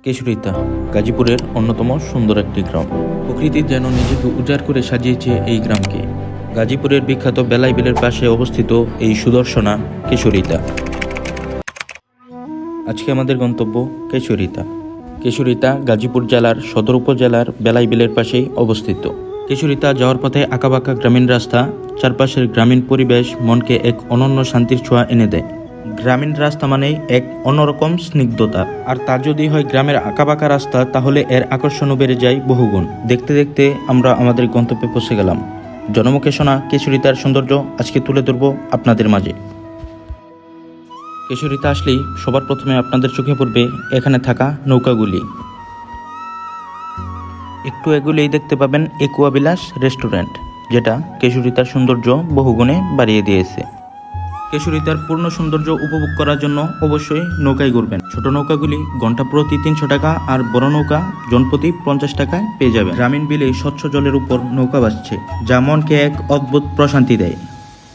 কেশরিতা গাজীপুরের অন্যতম সুন্দর একটি গ্রাম। প্রকৃতি যেন নিজেকে উজাড় করে সাজিয়েছে এই গ্রামকে। গাজীপুরের বিখ্যাত বেলাই বিলের পাশে অবস্থিত এই সুদর্শনা কেশরিতা। আজকে আমাদের গন্তব্য কেশরিতা। কেশরিতা গাজীপুর জেলার সদর উপজেলার বেলাই বিলের পাশেই অবস্থিত। কেশরিতা যাওয়ার পথে আঁকাবাঁকা গ্রামীণ রাস্তা, চারপাশের গ্রামীণ পরিবেশ মনকে এক অনন্য শান্তির ছোঁয়া এনে দেয়। গ্রামীণ রাস্তা মানেই এক অন্যরকম স্নিগ্ধতা, আর তার যদি হয় গ্রামের আঁকাবাঁকা রাস্তা, তাহলে এর আকর্ষণও বেড়ে যায় বহুগুণ। দেখতে দেখতে আমরা আমাদের গন্তব্যে পৌঁছে গেলাম। জনমুখে শোনা কেশরিতার সৌন্দর্য আজকে তুলে ধরব আপনাদের মাঝে। কেশরিতা আসলেই সবার প্রথমে আপনাদের চোখে পড়বে এখানে থাকা নৌকাগুলি। একটু এগুলেই দেখতে পাবেন একুয়াবিলাস রেস্টুরেন্ট, যেটা কেশরিতার সৌন্দর্য বহুগুণে বাড়িয়ে দিয়েছে। কেশরিতার পূর্ণ সৌন্দর্য উপভোগ করার জন্য অবশ্যই নৌকায় ঘুরবেন। ছোট নৌকাগুলি ঘন্টা প্রতি 300 টাকা, আর বড় নৌকা জনপ্রতি 50 টাকায় পেয়ে যাবেন। গ্রামীণ বিলে স্বচ্ছ জলের উপর নৌকা ভাসছে, যা মনকে এক অদ্ভুত প্রশান্তি দেয়।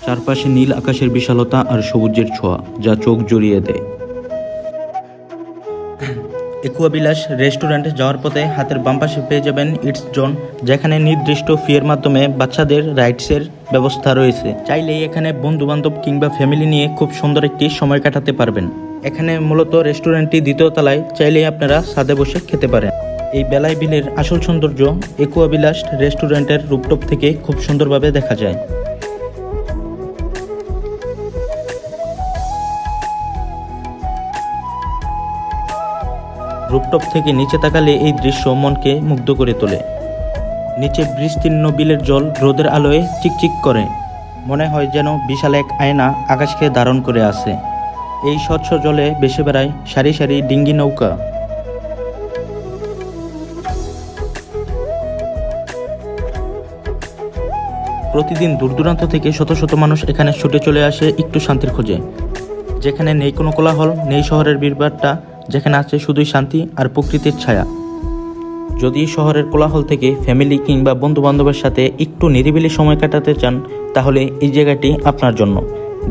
চারপাশে নীল আকাশের বিশালতা আর সবুজের ছোঁয়া, যা চোখ জড়িয়ে দেয়। একুয়াবিলাস রেস্টুরেন্টে যাওয়ার পথে হাতের বাম পাশে পেয়ে যাবেন ইটস জোন, যেখানে নির্দিষ্ট ফিয়ের মাধ্যমে বাচ্চাদের রাইডসের ব্যবস্থা রয়েছে। চাইলেই এখানে বন্ধু বান্ধব কিংবা ফ্যামিলি নিয়ে খুব সুন্দর একটি সময় কাটাতে পারবেন। এখানে মূলত রেস্টুরেন্টটি দ্বিতীয় তলায়, চাইলেই আপনারা ছাদে বসে খেতে পারেন। এই বেলাই বিলের আসল সৌন্দর্য একুয়াবিলাস রেস্টুরেন্টের রুপটপ থেকে খুব সুন্দরভাবে দেখা যায়। রুপটপ থেকে নিচে তাকালে এই দৃশ্য মনকে মুগ্ধ করে তোলে। নিচে বিস্তীর্ণ বিলের জল রোদের আলোয় চিকচিক করে, মনে হয় যেন বিশাল এক আয়না আকাশকে ধারণ করে আছে। এই স্বচ্ছ জলে ভেসে বেড়ায় সারি সারি ডিঙ্গি নৌকা। প্রতিদিন দূর দূরান্ত থেকে শত শত মানুষ এখানে ছুটে চলে আসে একটু শান্তির খোঁজে, যেখানে নেই কোনো কোলাহল, নেই শহরের ভিড়ভাট্টা, যেখানে আছে শুধুই শান্তি আর প্রকৃতির ছায়া। যদি শহরের কোলাহল থেকে ফ্যামিলি কিংবা বন্ধু বান্ধবের সাথে একটু নিরিবিলি সময় কাটাতে চান, তাহলে এই জায়গাটি আপনার জন্য।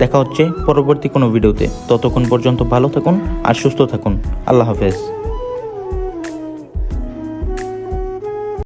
দেখা হচ্ছে পরবর্তী কোনো ভিডিওতে। ততক্ষণ পর্যন্ত ভালো থাকুন আর সুস্থ থাকুন। আল্লাহ হাফেজ।